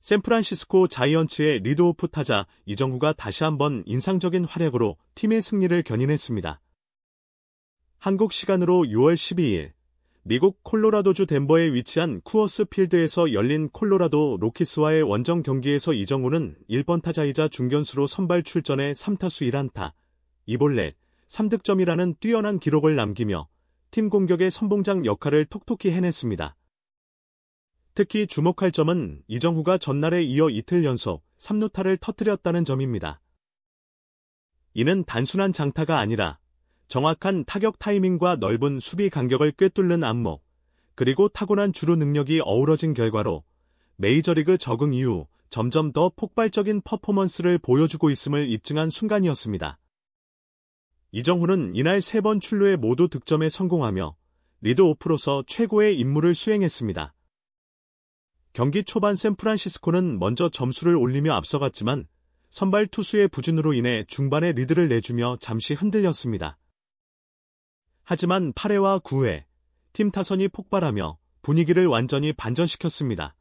샌프란시스코 자이언츠의 리드오프 타자 이정후가 다시 한번 인상적인 활약으로 팀의 승리를 견인했습니다. 한국 시간으로 6월 12일, 미국 콜로라도주 덴버에 위치한 쿠어스 필드에서 열린 콜로라도 로키스와의 원정 경기에서 이정후는 1번 타자이자 중견수로 선발 출전해 3타수 1안타, 2볼넷, 3득점이라는 뛰어난 기록을 남기며 팀 공격의 선봉장 역할을 톡톡히 해냈습니다. 특히 주목할 점은 이정후가 전날에 이어 이틀 연속 3루타를 터뜨렸다는 점입니다. 이는 단순한 장타가 아니라 정확한 타격 타이밍과 넓은 수비 간격을 꿰뚫는 안목, 그리고 타고난 주루 능력이 어우러진 결과로 메이저리그 적응 이후 점점 더 폭발적인 퍼포먼스를 보여주고 있음을 입증한 순간이었습니다. 이정후는 이날 3번 출루에 모두 득점에 성공하며 리드오프로서 최고의 임무를 수행했습니다. 경기 초반 샌프란시스코는 먼저 점수를 올리며 앞서갔지만 선발 투수의 부진으로 인해 중반에 리드를 내주며 잠시 흔들렸습니다. 하지만 8회와 9회, 팀 타선이 폭발하며 분위기를 완전히 반전시켰습니다.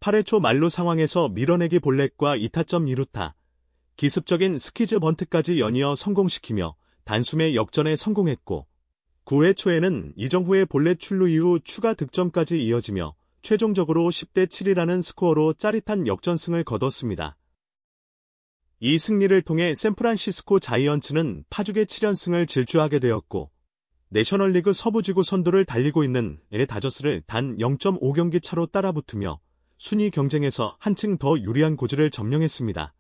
8회 초 만루 상황에서 밀어내기 볼넷과 2타점 2루타, 기습적인 스키즈 번트까지 연이어 성공시키며 단숨에 역전에 성공했고, 9회 초에는 이정후의 볼넷 출루 이후 추가 득점까지 이어지며 최종적으로 10대 7이라는 스코어로 짜릿한 역전승을 거뒀습니다. 이 승리를 통해 샌프란시스코 자이언츠는 파죽의 7연승을 질주하게 되었고, 내셔널리그 서부지구 선두를 달리고 있는 LA 다저스를 단 0.5경기 차로 따라붙으며 순위 경쟁에서 한층 더 유리한 고지를 점령했습니다.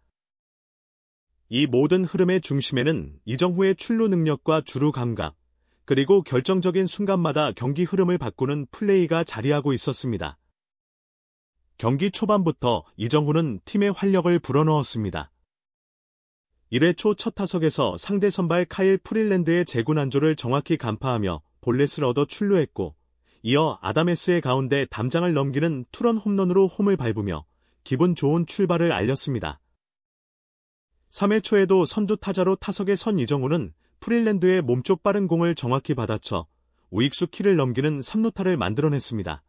이 모든 흐름의 중심에는 이정후의 출루 능력과 주루 감각, 그리고 결정적인 순간마다 경기 흐름을 바꾸는 플레이가 자리하고 있었습니다. 경기 초반부터 이정후는 팀의 활력을 불어넣었습니다. 1회 초 첫 타석에서 상대 선발 카일 프릴랜드의 제구난조를 정확히 간파하며 볼넷을 얻어 출루했고, 이어 아다메스의 가운데 담장을 넘기는 투런 홈런으로 홈을 밟으며 기분 좋은 출발을 알렸습니다. 3회 초에도 선두 타자로 타석에 선 이정후는 프릴랜드의 몸쪽 빠른 공을 정확히 받아쳐 우익수 키를 넘기는 3루타를 만들어냈습니다.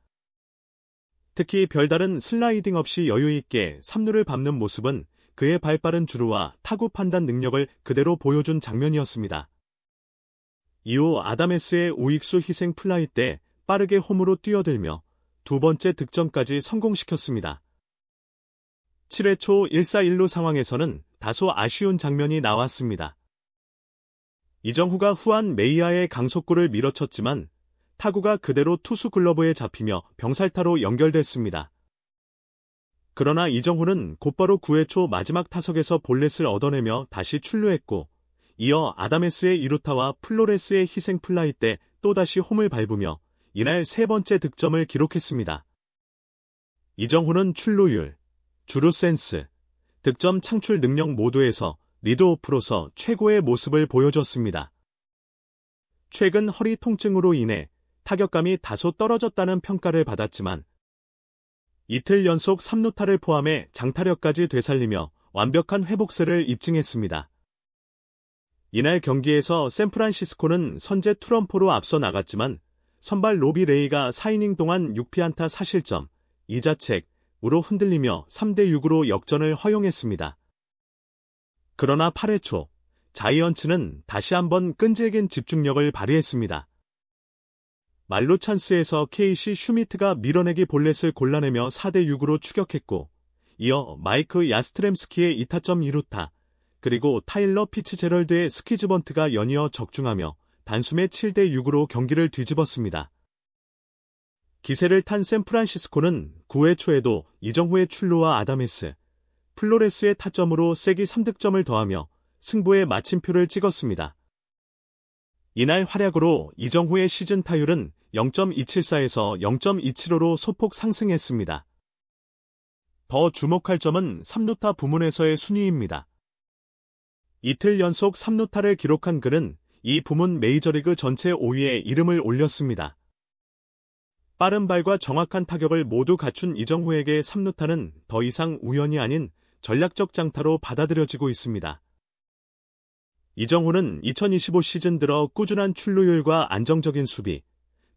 특히 별다른 슬라이딩 없이 여유있게 3루를 밟는 모습은 그의 발빠른 주루와 타구 판단 능력을 그대로 보여준 장면이었습니다. 이후 아다메스의 우익수 희생 플라이 때 빠르게 홈으로 뛰어들며 두 번째 득점까지 성공시켰습니다. 7회 초 1사1루 상황에서는 다소 아쉬운 장면이 나왔습니다. 이정후가 후안 메이아의 강속구를 밀어쳤지만 타구가 그대로 투수 글러브에 잡히며 병살타로 연결됐습니다. 그러나 이정후는 곧바로 9회 초 마지막 타석에서 볼넷을 얻어내며 다시 출루했고, 이어 아다메스의 2루타와 플로레스의 희생 플라이 때 또다시 홈을 밟으며 이날 세 번째 득점을 기록했습니다. 이정후는 출루율, 주루 센스, 득점 창출 능력 모두에서 리드오프로서 최고의 모습을 보여줬습니다. 최근 허리 통증으로 인해 타격감이 다소 떨어졌다는 평가를 받았지만 이틀 연속 3루타를 포함해 장타력까지 되살리며 완벽한 회복세를 입증했습니다. 이날 경기에서 샌프란시스코는 선제 투런포로 앞서 나갔지만 선발 로비 레이가 4이닝 동안 6피안타 4실점, 2자책으로 흔들리며 3대6으로 역전을 허용했습니다. 그러나 8회 초, 자이언츠는 다시 한번 끈질긴 집중력을 발휘했습니다. 말루 찬스에서 케이시 슈미트가 밀어내기 볼넷을 골라내며 4대6으로 추격했고, 이어 마이크 야스트렘스키의 2타점 2루타, 그리고 타일러 피츠제럴드의 스키즈 번트가 연이어 적중하며 단숨에 7대6으로 경기를 뒤집었습니다. 기세를 탄 샌프란시스코는 9회 초에도 이정후의 출루와 아다메스, 플로레스의 타점으로 세기 3득점을 더하며 승부의 마침표를 찍었습니다. 이날 활약으로 이정후의 시즌 타율은 0.274에서 0.275로 소폭 상승했습니다. 더 주목할 점은 3루타 부문에서의 순위입니다. 이틀 연속 3루타를 기록한 그는 이 부문 메이저리그 전체 5위에 이름을 올렸습니다. 빠른 발과 정확한 타격을 모두 갖춘 이정후에게 3루타는 더 이상 우연이 아닌 전략적 장타로 받아들여지고 있습니다. 이정후는 2025 시즌 들어 꾸준한 출루율과 안정적인 수비,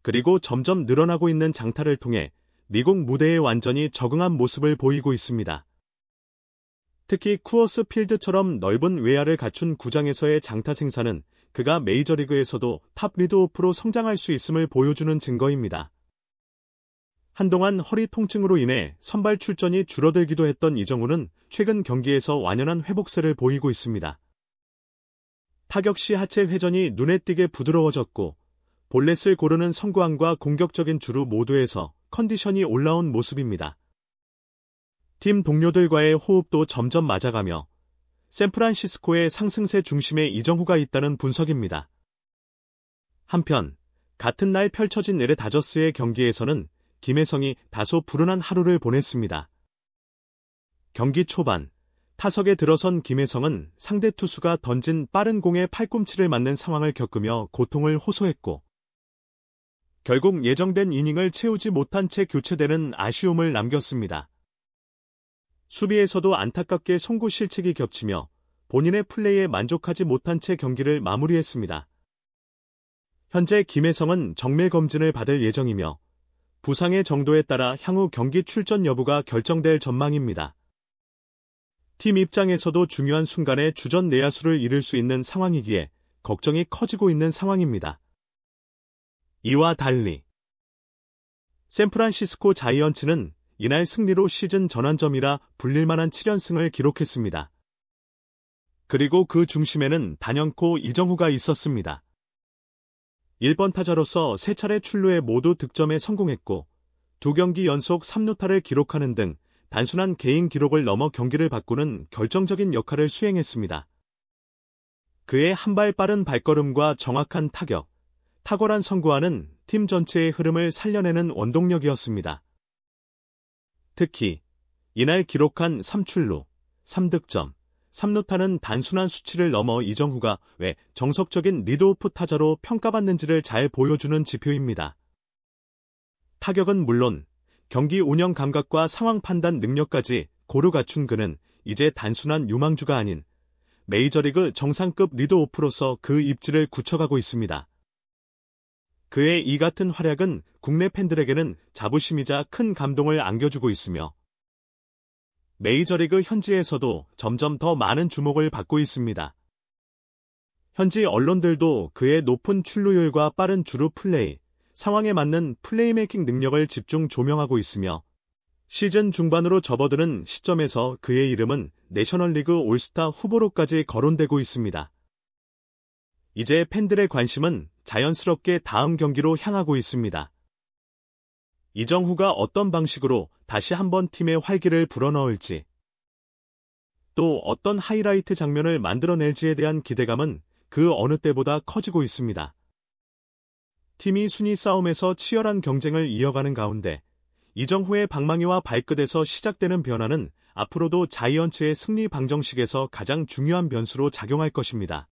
그리고 점점 늘어나고 있는 장타를 통해 미국 무대에 완전히 적응한 모습을 보이고 있습니다. 특히 쿠어스 필드처럼 넓은 외야를 갖춘 구장에서의 장타 생산은 그가 메이저리그에서도 탑 리드오프로 성장할 수 있음을 보여주는 증거입니다. 한동안 허리 통증으로 인해 선발 출전이 줄어들기도 했던 이정후는 최근 경기에서 완연한 회복세를 보이고 있습니다. 타격 시 하체 회전이 눈에 띄게 부드러워졌고 볼넷을 고르는 성구함과 공격적인 주루 모두에서 컨디션이 올라온 모습입니다. 팀 동료들과의 호흡도 점점 맞아가며 샌프란시스코의 상승세 중심에 이정후가 있다는 분석입니다. 한편 같은 날 펼쳐진 LA 다저스의 경기에서는 김혜성이 다소 불운한 하루를 보냈습니다. 경기 초반 타석에 들어선 김혜성은 상대 투수가 던진 빠른 공에 팔꿈치를 맞는 상황을 겪으며 고통을 호소했고 결국 예정된 이닝을 채우지 못한 채 교체되는 아쉬움을 남겼습니다. 수비에서도 안타깝게 송구 실책이 겹치며 본인의 플레이에 만족하지 못한 채 경기를 마무리했습니다. 현재 김혜성은 정밀 검진을 받을 예정이며 부상의 정도에 따라 향후 경기 출전 여부가 결정될 전망입니다. 팀 입장에서도 중요한 순간에 주전 내야수를 잃을 수 있는 상황이기에 걱정이 커지고 있는 상황입니다. 이와 달리 샌프란시스코 자이언츠는 이날 승리로 시즌 전환점이라 불릴만한 7연승을 기록했습니다. 그리고 그 중심에는 단연코 이정후가 있었습니다. 1번 타자로서 3차례 출루에 모두 득점에 성공했고 2경기 연속 3루타를 기록하는 등 단순한 개인 기록을 넘어 경기를 바꾸는 결정적인 역할을 수행했습니다. 그의 한 발 빠른 발걸음과 정확한 타격, 탁월한 성구와는 팀 전체의 흐름을 살려내는 원동력이었습니다. 특히 이날 기록한 3출루, 3득점, 3루타는 단순한 수치를 넘어 이정후가 왜 정석적인 리드오프 타자로 평가받는지를 잘 보여주는 지표입니다. 타격은 물론 경기 운영 감각과 상황 판단 능력까지 고루 갖춘 그는 이제 단순한 유망주가 아닌 메이저리그 정상급 리드오프로서 그 입지를 굳혀가고 있습니다. 그의 이 같은 활약은 국내 팬들에게는 자부심이자 큰 감동을 안겨주고 있으며 메이저리그 현지에서도 점점 더 많은 주목을 받고 있습니다. 현지 언론들도 그의 높은 출루율과 빠른 주루 플레이, 상황에 맞는 플레이메이킹 능력을 집중 조명하고 있으며 시즌 중반으로 접어드는 시점에서 그의 이름은 내셔널리그 올스타 후보로까지 거론되고 있습니다. 이제 팬들의 관심은 자연스럽게 다음 경기로 향하고 있습니다. 이정후가 어떤 방식으로 다시 한번 팀의 활기를 불어넣을지, 또 어떤 하이라이트 장면을 만들어낼지에 대한 기대감은 그 어느 때보다 커지고 있습니다. 팀이 순위 싸움에서 치열한 경쟁을 이어가는 가운데 이정후의 방망이와 발끝에서 시작되는 변화는 앞으로도 자이언츠의 승리 방정식에서 가장 중요한 변수로 작용할 것입니다.